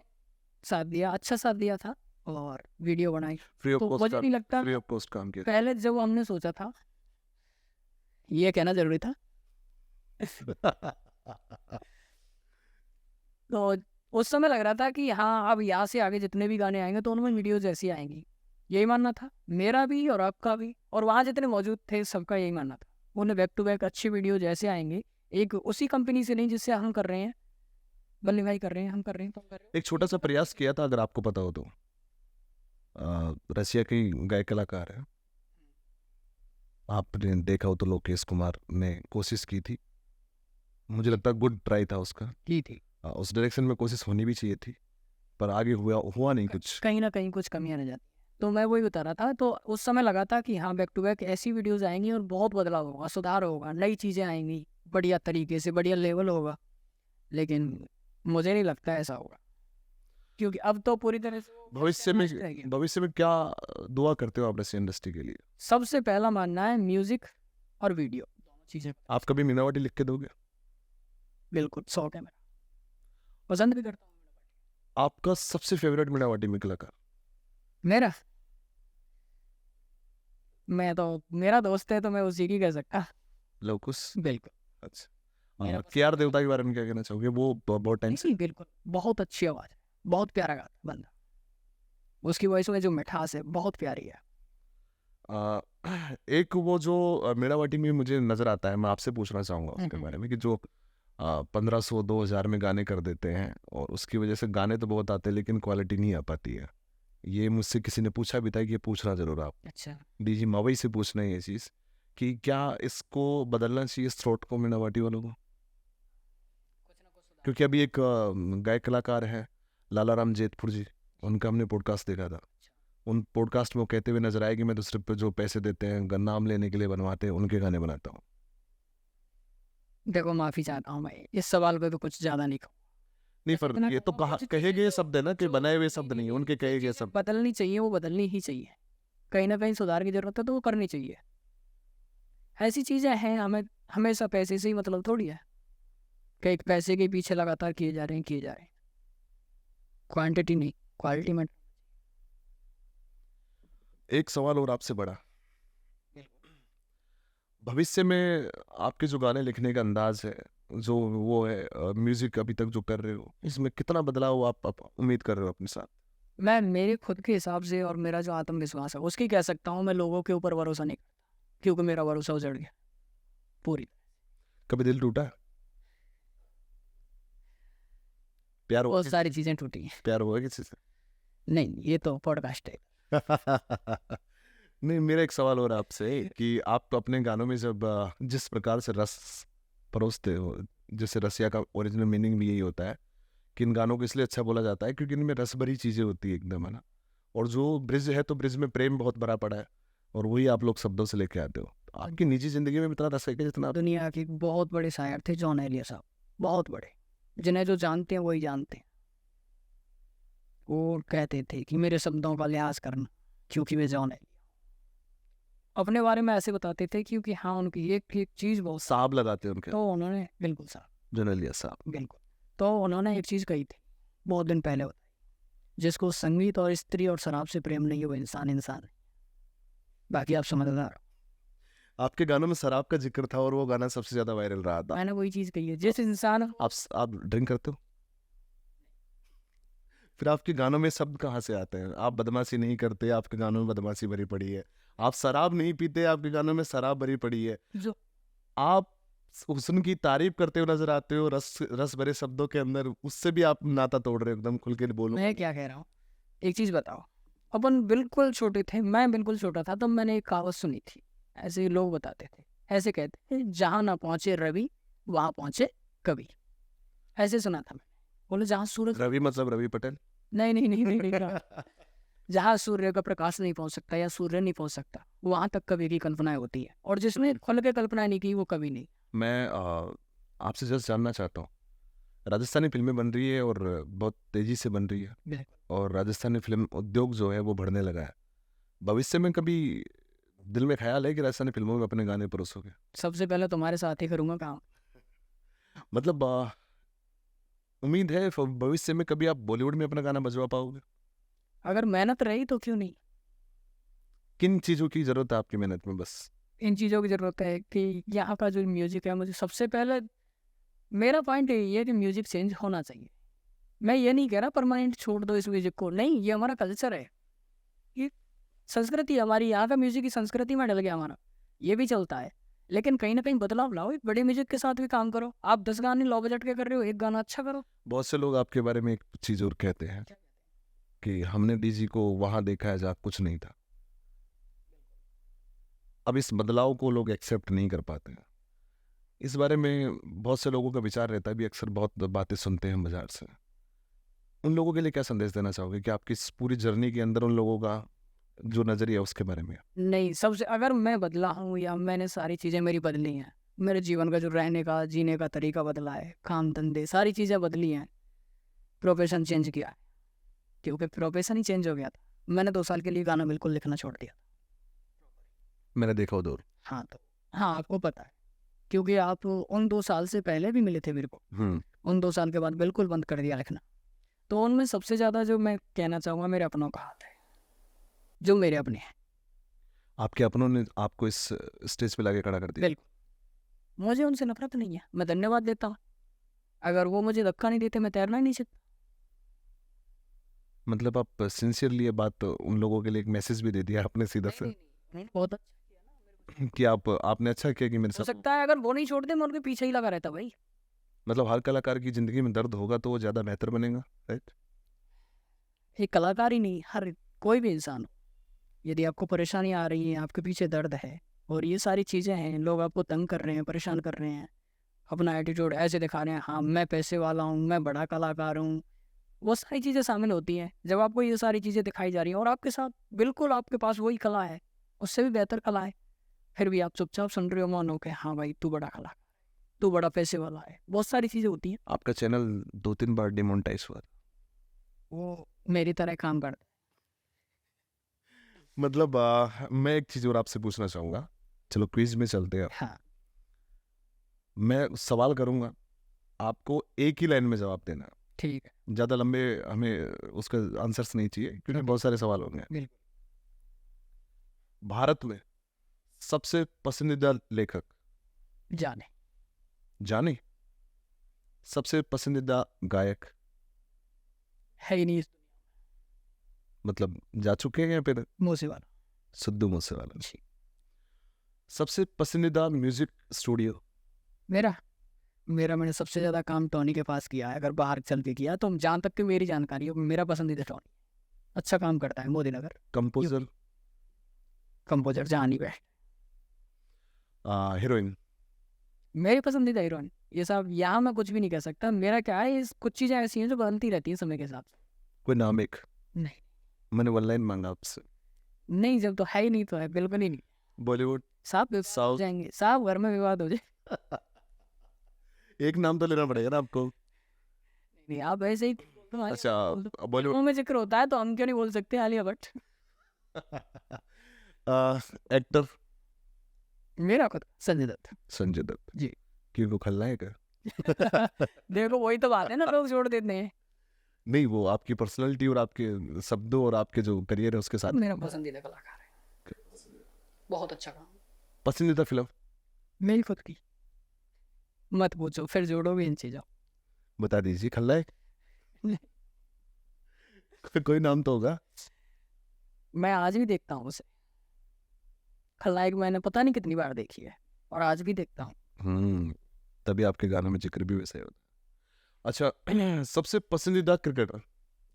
साथ दिया, अच्छा साथ दिया था, और वीडियो बनाई। फ्री ऑफ तो कॉस्ट मुझे नहीं लगता फ्री ऑफ कॉस्ट काम किया। पहले जब हमने सोचा था, ये कहना जरूरी था तो उस समय लग रहा था कि हाँ अब यहाँ से आगे जितने भी गाने आएंगे तो उनमें वीडियोज ऐसी आएंगी, यही मानना था मेरा भी और आपका भी, और वहाँ जितने मौजूद थे सबका यही मानना था। उन्हें बैक टू बैक अच्छी वीडियो जैसे आएंगे, एक उसी कंपनी से नहीं जिससे हम कर रहे हैं, बल्ले भाई कर रहे हैं, हम कर रहे हैं, तुम कर रहे हो। एक छोटा सा प्रयास किया था, अगर आपको पता हो तो। रसिया की गायक कलाकार है, आपने देखा हो तो, लोकेश कुमार ने कोशिश की थी। मुझे लगता है गुड ट्राई था उसका। की थी, उस डायरेक्शन में कोशिश होनी भी चाहिए थी, पर आगे हुआ नहीं कुछ। कहीं ना कहीं कुछ कमियां रह जाती। तो मैं वही बता रहा था, तो उस समय लगा था कि हाँ बैक टू बैक ऐसी वीडियोस आएंगी और बहुत बदलाव होगा, सुधार होगा, नई चीज़ें आएंगी, बढ़िया तरीके से, बढ़िया लेवल होगा। लेकिन मुझे नहीं लगता ऐसा होगा, क्योंकि अब तो पूरी तरह से वो भविष्य नष्ट रह गया। में भविष्य में क्या दुआ करते हो आप रसियन इंडस्ट्री के लिए? सबसे पहला मानना है म्यूजिक और वीडियो, दोनों चीज़ें। आप कभी मीनावाटी लिख के दोगे? बिल्कुल, शौक है मेरा, पसंद भी करता हूँ। आपका सबसे फेवरेट मीनावाटी में कलाकार? मेरा मैं तो मेरा दोस्त है तो मैं उसी की कह सकता। लवकुश। बिल्कुल। अच्छा, मेरा के आर देवता के बारे में क्या कहना चाहोगे? वो बहुत टाइम से नहीं, बिल्कुल बहुत अच्छी आवाज़ है, बहुत प्यारा गाता है बंदा, उसकी वॉइस में जो मिठास है बहुत प्यारी है। आ, एक वो जो मीनावाटी में मुझे नजर आता है, मैं आपसे पूछना चाहूंगा उसके बारे में, कि जो 1500-2000 में गाने कर देते हैं और उसकी वजह से गाने तो बहुत आते हैं लेकिन क्वालिटी नहीं आ पाती है। ये मुझसे किसी ने पूछा भी था कि ये पूछना जरूर आप। अच्छा, डीजी मावई से पूछना है ये चीज़, कि क्या इसको बदलना चाहिए इस थ्रोट को मीनावाटी वालों को? क्योंकि अभी एक गायक कलाकार है लाला राम जेतपुर जी, उनका हमने पॉडकास्ट देखा था। उन पॉडकास्ट में वो कहते हुए नजर आए कि मैं तो सिर्फ जो पैसे देते हैं, नाम लेने के लिए बनवाते हैं, उनके गाने बनाता हूँ। देखो माफी चाहता हूँ मैं, इस सवाल पे तो कुछ ज्यादा नहीं कहूँ। नहीं, पर इतना ये तो कहूँगा, कुछ कहे चीज़ें गए जो- शब्द है ना, कि जो बनाए हुए नहीं, शब्द नहीं, नहीं है, नहीं, उनके जो कहे गए चीज़ें शब्द। बदलनी चाहिए वो बदलनी ही चाहिए, कहीं ना कहीं सुधार की जरूरत है तो वो करनी चाहिए। ऐसी चीजें हैं, हमें हमेशा पैसे से ही मतलब थोड़ी है कि एक पैसे के पीछे लगातार किए जा रहे हैं, क्वांटिटी नहीं क्वालिटी में। एक सवाल और आपसे बड़ा, भविष्य में आपके जो गाने लिखने का अंदाज है, जो वो है म्यूजिक अभी तक जो कर रहे हो, इसमें कितना बदलाव आप उम्मीद कर रहे हो अपने साथ? मैं मेरे खुद के हिसाब से और मेरा जो आत्मविश्वास है उसकी कह सकता हूँ, मैं लोगों के ऊपर भरोसा नहीं करता, क्योंकि मेरा भरोसा उजड़ गया पूरी। कभी दिल टूटा है? प्यार हुआ बहुत सारी चीजें टूटी हैं। प्यार हुआ किसी से? नहीं, ये तो पॉडकास्ट है। नहीं, मेरा एक सवाल और आपसे, कि आप अपने गानों में जब जिस प्रकार से रस परोसते हो, जैसे रसिया का ओरिजिनल मीनिंग भी यही होता है कि इन गानों को इसलिए अच्छा बोला जाता है क्योंकि इनमें रस भरी चीजें होती है एकदम, है ना। और जो ब्रिज है, तो ब्रिज में प्रेम बहुत भरा पड़ा है, और वही आप लोग शब्दों से लेके आते हो। तो आपकी निजी जिंदगी में इतना रस है कि जितना दुनिया के बहुत बड़े शायर थे जॉन एलिया साहब, बहुत बड़े, जिन्हें जो जानते हैं वही जानते हैं। वो कहते थे कि मेरे शब्दों का लिहाज करना क्योंकि वे जॉन एलिया। अपने बारे में ऐसे बताते थे क्योंकि हाँ उनकी एक एक चीज बहुत साहब लगाते हैं उनके, तो उन्होंने बिल्कुल साहब जुनैलिया साहब। बिल्कुल। तो उन्होंने एक चीज़ कही थी बहुत दिन पहले बताई, जिसको संगीत और स्त्री और शराब से प्रेम नहीं है वो इंसान इंसान है। बाकी आप समझदार हो। आपके गानों में शराब का जिक्र था और वो गाना सबसे ज्यादा वायरल रहा था। मैंने वही चीज़ कही है, जिस इंसान आप ड्रिंक करते हो? फिर आपके गानों में शब्द कहाँ से आते हैं? आप बदमाशी नहीं करते, आपके गानों में बदमाशी भरी पड़ी है। आप शराब नहीं पीते, आपके गानों में शराब भरी पड़ी है। जो आप हुस्न की तारीफ करते हुए नजर आते हो रस रस भरे शब्दों के अंदर, उससे भी आप नाता तोड़ रहे हो। एकदम खुल के बोलो। मैं क्या कह रहा हूँ, एक चीज़ बताओ। अपन बिल्कुल छोटे थे, मैं बिल्कुल छोटा था, तब मैंने एक कहावत सुनी थी। ऐसे ही लोग बताते थे, ऐसे कहते थे, जहाँ ना पहुँचे रवि वहाँ पहुँचे कवि। ऐसे सुना था मैंने। बोले जहाँ सूरज रवि मतलब रवि पटेल? नहीं नहीं नहीं नहीं, नहीं। जहाँ सूर्य का प्रकाश नहीं पहुंच सकता या सूर्य नहीं पहुंच सकता वहां तक कवि की कल्पनाएं होती है, और जिसने खुल के कल्पनाएं नहीं की वो कवि नहीं। मैं आपसे जस्ट जानना चाहता हूँ, राजस्थानी फिल्में बन रही है और बहुत तेजी से बन रही है, बिल्कुल। और राजस्थानी फिल्म उद्योग जो है वो बढ़ने लगा है। भविष्य में कभी दिल में ख्याल है कि राजस्थानी फिल्मों में अपने गाने परोसोगे? सबसे पहले तुम्हारे साथ ही करूंगा काम। मतलब उम्मीद है भविष्य में कभी आप बॉलीवुड में अपना गाना बजवा पाओगे? अगर मेहनत रही तो क्यों नहीं। किन चीज़ों की जरूरत है आपकी मेहनत में? बस इन चीज़ों की ज़रूरत है कि यहाँ का जो म्यूजिक है, मुझे सबसे पहले मेरा पॉइंट यही है कि म्यूजिक चेंज होना चाहिए। मैं ये नहीं कह रहा परमानेंट छोड़ दो इस म्यूजिक को, नहीं, ये हमारा कल्चर है, ये संस्कृति हमारी, यहाँ का म्यूजिक की संस्कृति में डल गया हमारा, ये भी चलता है। लेकिन कहीं ना कहीं बदलाव लाओ, एक बड़े म्यूजिक के साथ भी काम करो। आप 10 गाने लो बजट के कर रहे हो, एक गाना अच्छा करो। बहुत से लोग आपके बारे में एक चीज़ और कहते हैं कि हमने डीजी को वहां देखा है जहाँ कुछ नहीं था। अब इस बदलाव को लोग एक्सेप्ट नहीं कर पाते हैं। इस बारे में बहुत से लोगों का विचार रहता है भी, अक्सर बहुत बातें सुनते हैं बाजार से। उन लोगों के लिए क्या संदेश देना चाहोगे कि आपकी इस पूरी जर्नी के अंदर उन लोगों का जो नजरिया है उसके बारे में? नहीं, सबसे अगर मैं बदला हूँ या मैंने सारी चीज़ें मेरी बदली हैं, मेरे जीवन का जो रहने का जीने का तरीका बदला है, काम धंधे सारी चीज़ें बदली हैं, प्रोफेशन चेंज किया है, क्योंकि प्रोफेशन ही चेंज हो गया था। मैंने 2 साल के लिए गाना बिल्कुल लिखना छोड़ दिया। मैंने देखा उधर। हाँ तो हाँ, आपको पता है, क्योंकि आप उन 2 साल से पहले भी मिले थे मेरे को, उन 2 साल के बाद बिल्कुल बंद कर दिया लिखना। तो उनमें सबसे ज़्यादा जो मैं कहना चाहूँगा, मेरे अपनों का हाथ है, जो मेरे अपने हैं। आपके अपनों ने आपको इस स्टेज पे लाके खड़ा कर दिया? बिल्कुल, मुझे उनसे नफरत नहीं है, मैं धन्यवाद देता हूँ। अगर वो मुझे धक्का नहीं देते मैं तैरना ही नहीं सीखता। मतलब आप सिंसियरली ये बात उन लोगों के लिए एक मैसेज भी दे दिया आपने सीधा से बहुत अच्छा किया ना, मेरे को कि आपने अच्छा किया कि मेरे हो साथ। सकता है अगर वो नहीं छोड़ते मैं उनके पीछे ही लगा रहता भाई। मतलब हर कलाकार की जिंदगी में दर्द होगा तो वो ज्यादा बेहतर बनेगा, राइट? एक कलाकार ही नहीं, हर कोई भी इंसान हो, यदि आपको परेशानी आ रही है, आपके पीछे दर्द है और ये सारी चीज़ें हैं, लोग आपको तंग कर रहे हैं, परेशान कर रहे हैं, अपना एटीट्यूड ऐसे दिखा रहे हैं, हाँ मैं पैसे वाला हूँ, मैं बड़ा कलाकार हूँ, वो सारी चीज़ें शामिल होती हैं। जब आपको ये सारी चीज़ें दिखाई जा रही हैं और आपके साथ बिल्कुल आपके पास वही कला है, उससे भी बेहतर कला है, फिर भी आप चुपचाप सुन रहे हो, मानो के हाँ भाई तू बड़ा कलाकार, तू बड़ा पैसे वाला है, बहुत सारी चीज़ें होती हैं। आपका चैनल 2-3 बार डिमोनेटाइज हुआ। वो मेरी तरह काम करता मतलब मैं एक चीज और आपसे पूछना चाहूंगा। चलो क्विज में चलते हैं। है। हाँ मैं सवाल करूंगा, आपको एक ही लाइन में जवाब देना है। ठीक है, ज्यादा लंबे हमें उसका आंसर्स नहीं चाहिए क्योंकि बहुत सारे सवाल होंगे। बिल्कुल। भारत में सबसे पसंदीदा लेखक? जाने जाने। सबसे पसंदीदा गायक? है ही नहीं इस मतलब जा चुके हैं या फिर? मूसे वाला। सिद्धू मूसेवाला। जी। सबसे पसंदीदा म्यूजिक स्टूडियो? मेरा मेरा मैंने सबसे ज़्यादा काम टोनी के पास किया है, अगर बाहर चल के किया तो जहाँ तक कि मेरी जानकारी है मेरा पसंदीदा टोनी, अच्छा काम करता है, मोदी नगर। कंपोजर? कंपोजर जहाँ नहीं बैठ। हीरोइन? मेरी पसंदीदा हीरोइन, ये सब यहाँ मैं कुछ भी नहीं कह सकता। मेरा क्या है, इस कुछ चीज़ें ऐसी हैं जो बदलती रहती हैं समय के साथ। कोई नाम एक? नहीं मैंने वन लाइन मांगा आपसे। नहीं, जब तो है ही नहीं तो है, बिल्कुल ही नहीं। बॉलीवुड? साहब विवाद हो साउथ? जाएंगे, साहब घर में विवाद हो जाए। एक नाम तो लेना पड़ेगा ना आपको। नहीं आप ऐसे ही तुम्हारे अच्छा बॉलीवुड। मुंह में जिक्र होता है तो हम क्यों नहीं बोल सकते आलिया भट्ट। एक्टर? मेरा खुद संजय दत्त। संजय दत्त। जी। क्यों, वो खलनायक है? देखो वही तो बात है ना, लोग छोड़ देते हैं। नहीं, वो आपकी पर्सनालिटी और आपके शब्दों और आपके जो करियर है उसके साथ। मेरा पसंदीदा कलाकार है, बहुत अच्छा काम। पसंदीदा फिल्म मेरी खुद की, मत पूछो फिर जोड़ोगे इन चीजों। बता दीजिए। खलनायक? कोई नाम तो होगा। मैं आज भी देखता हूँ उसे। खलनायक मैंने पता नहीं कितनी बार देखी है, और आज भी देखता हूँ। तभी आपके गानों में जिक्र भी वैसे होता है। अच्छा, सबसे पसंदीदा क्रिकेटर?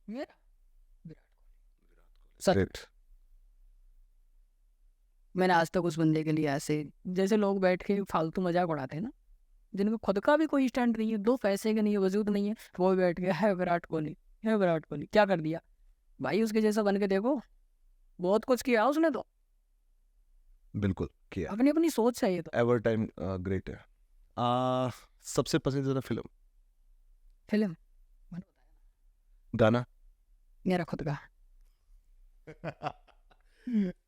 मेरा विराट कोहली। सच, ग्रेट। मैंने आज तक उस बंदे के लिए ऐसे, जैसे लोग बैठ के फालतू मजाक उड़ाते हैं ना, जिनका खुद का भी कोई स्टैंड नहीं है, दो पैसे का नहीं है, वजूद नहीं है, वो भी बैठ गया है विराट कोहली, है विराट कोहली, क्या कर दिया भाई? उसके जैसा बन के देखो, बहुत कुछ किया उसने तो। बिल्कुल किया। अपनी अपनी सोच है ये तो। एवर टाइम ग्रेट है। सबसे पसंदीदा फिल्म? फिल्म मैंने बताया, गाना? मेरा खुद का।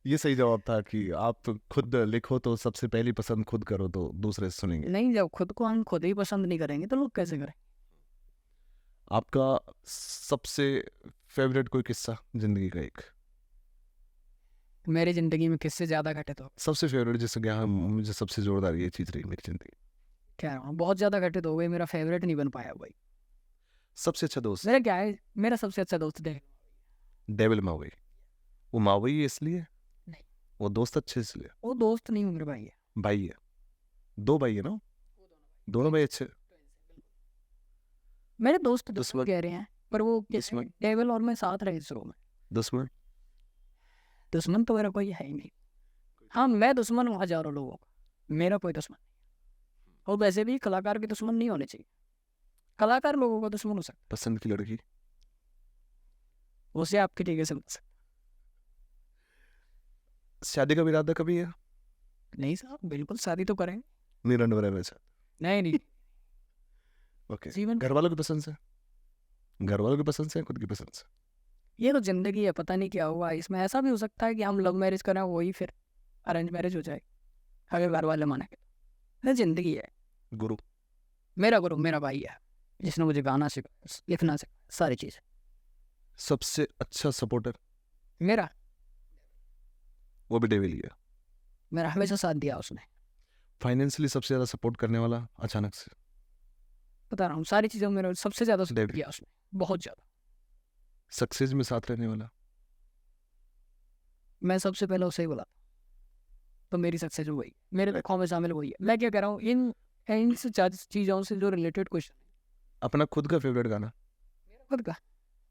ये सही जवाब था कि आप खुद लिखो तो सबसे पहली पसंद खुद करो तो दूसरे सुनेंगे। नहीं, जब खुद को हम खुद ही पसंद नहीं करेंगे तो लोग कैसे करें? आपका सबसे फेवरेट कोई किस्सा जिंदगी का? एक मेरी जिंदगी में किससे ज्यादा घटित हो, सबसे फेवरेट जिससे कि हाँ मुझे सबसे जोरदार ये चीज रही मेरी जिंदगी। कह रहा हूँ बहुत ज्यादा घटित हो गई, मेरा फेवरेट नहीं बन पाया भाई। सबसे अच्छा दोस्त? मेरा क्या है, मेरा सबसे अच्छा दोस्त देख। डेविल मावई। वो मावई है इसलिए? नहीं, वो दोस्त अच्छे इसलिए? वो दोस्त नहीं, मेरे भाई है। भाई है? दो भाई है ना? दोनों भाई अच्छे? मेरे दोस्त दुश्मन? दुश्मन कह रहे हैं, पर वो दुश्मन? डेविल और मैं साथ रहे इस रो में। दुश्मन? दुश्मन तो मेरा कोई है ही नहीं। हाँ, मैं दुश्मन हूँ हजारों लोगों का, मेरा कोई दुश्मन नहीं। और वैसे भी कलाकार के दुश्मन नहीं होने चाहिए, कलाकार लोगों का दुश्मन हो सकता पसंद की लड़की? है, उसे आपके ठीक से बता सकते। शादी का इरादा कभी है? नहीं साहब, बिल्कुल शादी तो करेंगे। निरंतर रहना चाहते? नहीं नहीं, ओके। जीवन घर वालों की पसंद से? घर वालों की पसंद से या खुद की पसंद से? ये तो जिंदगी है, पता नहीं क्या हुआ इसमें। ऐसा भी हो सकता है कि हम लव मैरिज करें, वही फिर अरेंज मैरिज हो जाए, अगर घर वाले माने के। ये जिंदगी है। गुरु? मेरा गुरु मेरा भाई है, जिसने मुझे गाना सिखाया, लिखना सिखाया, सारी चीज़। सबसे अच्छा सपोर्टर? मेरा वो भी डेविल ही है। मेरा हमेशा साथ दिया उसने। फाइनेंशियली सबसे ज्यादा सपोर्ट करने वाला अचानक से? बता रहा हूँ, सारी चीज़ों में मेरा सबसे ज़्यादा सपोर्ट डेविड। किया उसने, बहुत ज़्यादा। सक्सेस में साथ रहने वाला? मैं सबसे पहले उसे ही बोला, तो मेरी सक्सेस हो गई, मेरे लक्ष्यों में शामिल वही है। मैं क्या कह रहा हूँ, इन इन से चीज़ों से जो रिलेटेड क्वेश्चन। अपना खुद का फेवरेट गाना? मेरा खुद का,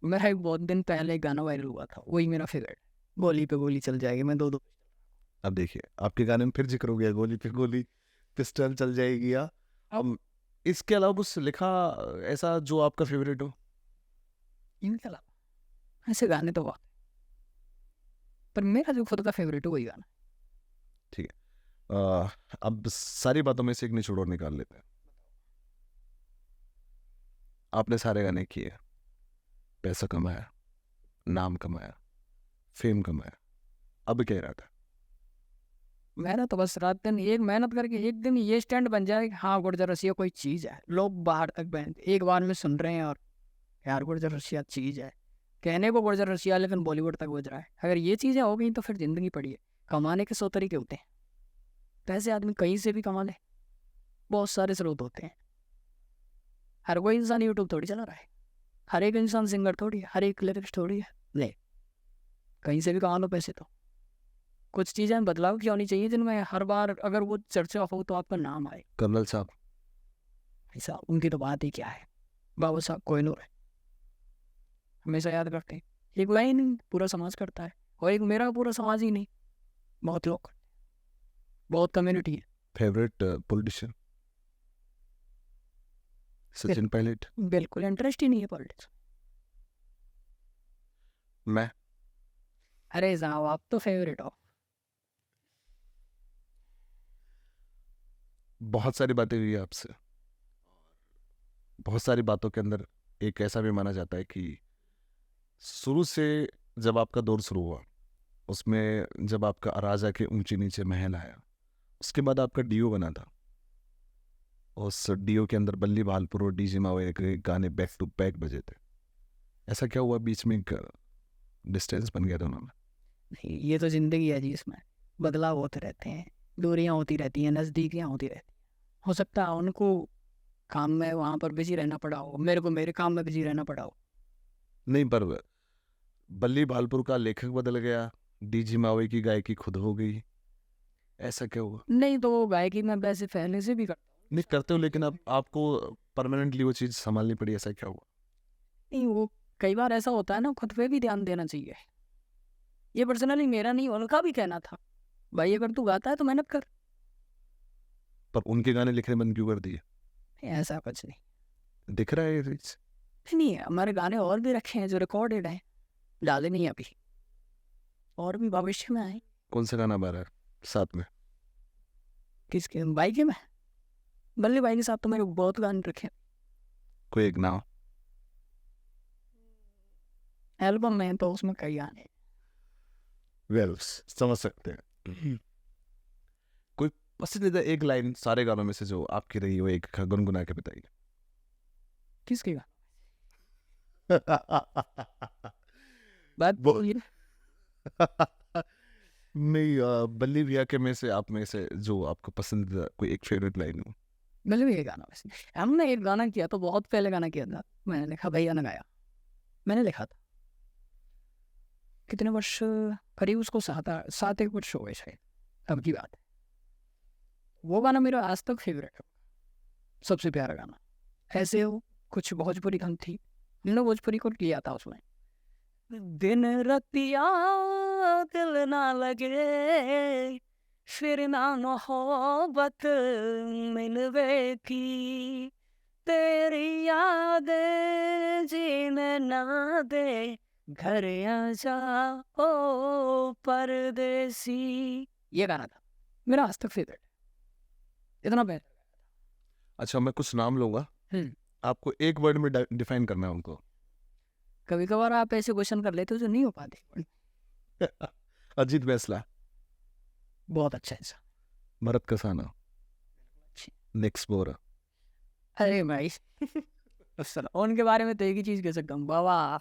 मेरा एक बहुत दिन पहले एक गाना वायरल हुआ था, वही मेरा फेवरेट। गोली पे गोली चल जाएगी, मैं दो दो। अब देखिए आपके गाने में फिर जिक्र हो गया गोली पे गोली, पिस्टल चल जाएगी। या अब इसके अलावा कुछ लिखा ऐसा जो आपका फेवरेट हो? इनके अलावा ऐसे गाने तो बहुत हैं, पर मेरा जो खुद का फेवरेट है वही गाना। ठीक है। अब सारी बातों में से एक निचोड़ निकाल लेते हैं। आपने सारे गाने किए, पैसा कमाया, नाम कमाया, फेम कमाया, अब क्या इरादा? मेरा तो बस रात दिन एक मेहनत करके एक दिन ये स्टैंड बन जाए कि हाँ गुर्जर रसिया कोई चीज़ है, लोग बाहर तक बहन एक बार में सुन रहे हैं, और यार गुर्जर रसिया चीज़ है, कहने को गुर्जर रसिया लेकिन बॉलीवुड तक बज रहा है। अगर ये चीज़ें हो गई तो फिर जिंदगी पड़ी है। कमाने के 100 तरीके होते हैं, पैसे आदमी कहीं से भी कमा ले, बहुत सारे स्रोत होते हैं। हर कोई इंसान यूट्यूब थोड़ी चला रहा है, हर एक इंसान सिंगर थोड़ी है, हर एक लिरिक्स थोड़ी है। ले, कहीं से भी कमा लो पैसे तो। कुछ चीज़ें बदलाव की होनी चाहिए जिनमें हर बार अगर वो चर्चा हो तो आपका नाम आए। कर्नल साहब? ऐसा उनकी तो बात ही क्या है, बाबा साहब कोहिनूर है, हमेशा याद करते हैं। एक मैं ही नहीं, पूरा समाज करता है, और एक मेरा पूरा समाज ही नहीं, बहुत लोग करते हैं, बहुत कम्युनिटी है। Favourite politician? सचिन पायलट? बिल्कुल इंटरेस्ट ही नहीं है पॉलिटिक्स। मैं? अरे साहब आप तो फेवरेट हो। बहुत सारी बातें हुई आपसे, बहुत सारी बातों के अंदर एक ऐसा भी माना जाता है कि शुरू से जब आपका दौर शुरू हुआ, उसमें जब आपका राजा के ऊंचे नीचे महल आया, उसके बाद आपका डीओ बना था, उस डीओ के अंदर बल्ली बहालपुर और डीजे मावे के गाने बैक टू बैक बजे थे, ऐसा क्या हुआ बीच में डिस्टेंस बन गया दोनों में? नहीं, ये तो ज़िंदगी है जी, इसमें बदलाव होते रहते हैं, दूरियां होती रहती हैं, नज़दीकियाँ होती रहती हैं। हो सकता है उनको काम में वहाँ पर बिजी रहना पड़ा हो, मेरे को मेरे काम में बिजी रहना पड़ा हो। नहीं, पर बल्ली बहालपुर का लेखक बदल गया, डीजे मावे की गायकी खुद हो गई, ऐसा क्या हुआ? नहीं तो वो गायकी मैं वैसे पहले से भी करता हूँ। नहीं करते हो, लेकिन अब आपको परमानेंटली वो चीज़ संभालनी पड़ी, ऐसा क्या हुआ? नहीं, वो कई बार ऐसा होता है ना, खुद पे भी ध्यान देना चाहिए। ये पर्सनली मेरा नहीं, उनका भी कहना था, भाई अगर तू गाता है तो मेहनत कर। पर उनके गाने लिखने बंद क्यों कर दिए? ऐसा कुछ नहीं। दिख रहा है ये चीज़? नहीं, हमारे गाने और भी रखे हैं जो रिकॉर्डेड हैं, डाले नहीं अभी, और भी भविष्य में आए। कौन सा गाना बा रहा है साथ में? किसके? भाई के में, बल्ले भाई के साथ तो मेरे बहुत गाने रखे हैं। कोई एक नाम? एल्बम में तो उसमें कई गाने। वेल, समझ सकते हैं। कोई पसंदीदा एक लाइन सारे गानों में से जो आपकी रही हो, एक गुनगुना के बताइए। किसके गाने? बात वो बोलिए। नहीं, बल्ली भैया के में से आप में से जो आपको पसंदीदा कोई एक फेवरेट लाइन हो। बल्ले भाई का गाना वैसे हमने एक गाना किया तो बहुत पहले गाना किया था, मैंने लिखा, भैया ने गाया, मैंने लिखा था। कितने वर्ष, करीब उसको 7 एक वर्ष हो गए शायद, अब की बात है। वो गाना मेरा आज तक फेवरेट है, सबसे प्यारा गाना। ऐसे हो कुछ भोजपुरी गान थी, मैंने भोजपुरी को लिया था उसमें। दिन रतिया दिल ना लगे, फिर ना मोहब्बत मिलवे की, तेरी यादें जीने ना दे, घर आजा ओ परदेसी। ये गाना था मेरा आज तक फेवरेट, इतना बेहतर। अच्छा, मैं कुछ नाम लूंगा, आपको एक वर्ड में डिफाइन करना है उनको। कभी कभार आप ऐसे क्वेश्चन कर लेते हो जो नहीं हो पाते। अजीत बैसला, बहुत अच्छा है सर। भरत कसाना, निक्स बोरा। अरे भाई सर, उनके बारे में तो एक ही चीज कह सकता हूँ, बाबा।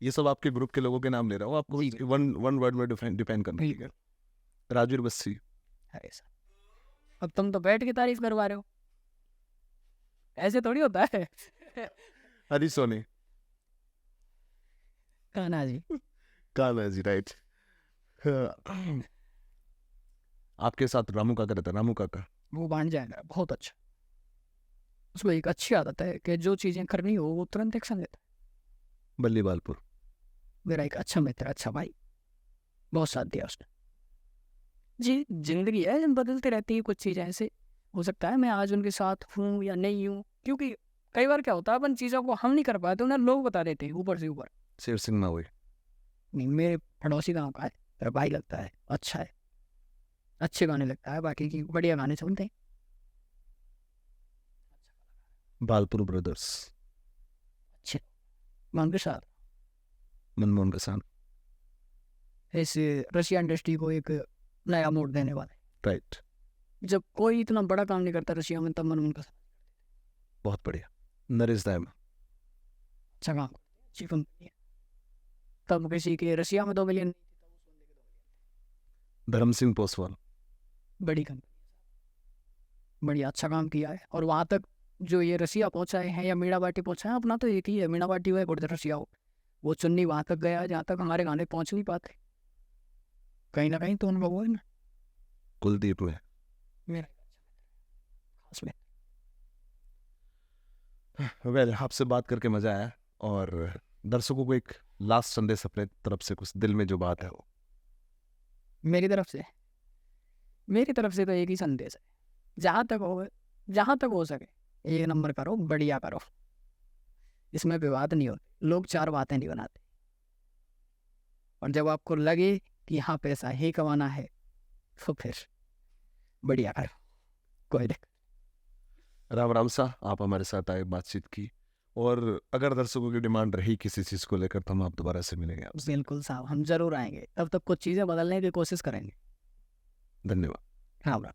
ये सब आपके ग्रुप के लोगों के नाम ले रहा हूँ, आपको जी, जी। वन वर्ड में डिफाइन करना है। राजवीर बस्सी। अरे सर, अब तुम तो बैठ के तारीफ करवा रहे हो, ऐसे थोड़ी होता है। हरी सोनी। कान्हा जी। कान्हा जी, राइट। आपके साथ रामू काका रहता है, रामू काका। वो बन जाएगा, बहुत अच्छा। उसमें एक अच्छी आदत है कि जो चीजें करनी हो वो तुरंत एक्शन लेता है। बल्ली बालपुर। मेरा एक अच्छा मित्र, अच्छा भाई, बहुत साथ दिया उसने। जी, जिंदगी है, बदलती रहती है कुछ चीजें। ऐसे हो सकता है मैं आज उनके साथ हूँ या नहीं हूँ, क्योंकि कई बार क्या होता है, अपन चीज़ों को हम नहीं कर पाते, उन्हें लोग बता देते हैं ऊपर से ऊपर। शेर सिंह मावी। नहीं, मेरे पड़ोसी गाँव का है, मेरा भाई लगता है, अच्छा है, अच्छे गाने लगता है, बाकी की बढ़िया गाने सुनते हैं। बालपुर ब्रदर्स। अच्छे गान के साथ मनमोहन कसान। ऐसे रशिया इंडस्ट्री को एक नया मोड़ देने वाले। राइट। जब कोई इतना बड़ा काम नहीं करता रशिया में, तब मनमोहन का बहुत बढ़िया। नरेश दायम। अच्छा काम, अच्छी कंपनी है। तब किसी के रशिया में 2 मिलियन, धर्म सिंह पोसवाल। बड़ी कंपनी, बढ़िया अच्छा काम किया है। और वहाँ तक जो ये रसिया पहुँचाए हैं या मीणा बाटी पहुँचाए, अपना तो एक ही है, मीणा बाटी हो या गुर्जर रसिया हो, वो चुन्नी वहाँ तक गया जहाँ तक हमारे गाने पहुँच नहीं पाते। कहीं ना कहीं तो उनका वो है ना, कुलदीप में। मेरा खास में। वेल, आपसे बात करके मजा आया, और दर्शकों को एक लास्ट संदेश अपने तरफ से, कुछ दिल में जो बात है वो। मेरी तरफ से तो एक ही संदेश है, जहाँ तक हो सके 1 नंबर करो, बढ़िया करो, इसमें विवाद नहीं होते, लोग 4 बातें नहीं बनाते। और जब आपको लगे कि हाँ पैसा ही कमाना है, तो फिर बढ़िया करो, कोई दिक्कत। राम राम सा, आप हमारे साथ आए, बातचीत की, और अगर दर्शकों की डिमांड रही किसी चीज़ को लेकर तो हम आप दोबारा से मिलेंगे आपसे। बिल्कुल साहब, हम जरूर आएंगे, तब तक कुछ चीज़ें बदलने की कोशिश करेंगे। धन्यवाद। राम राम।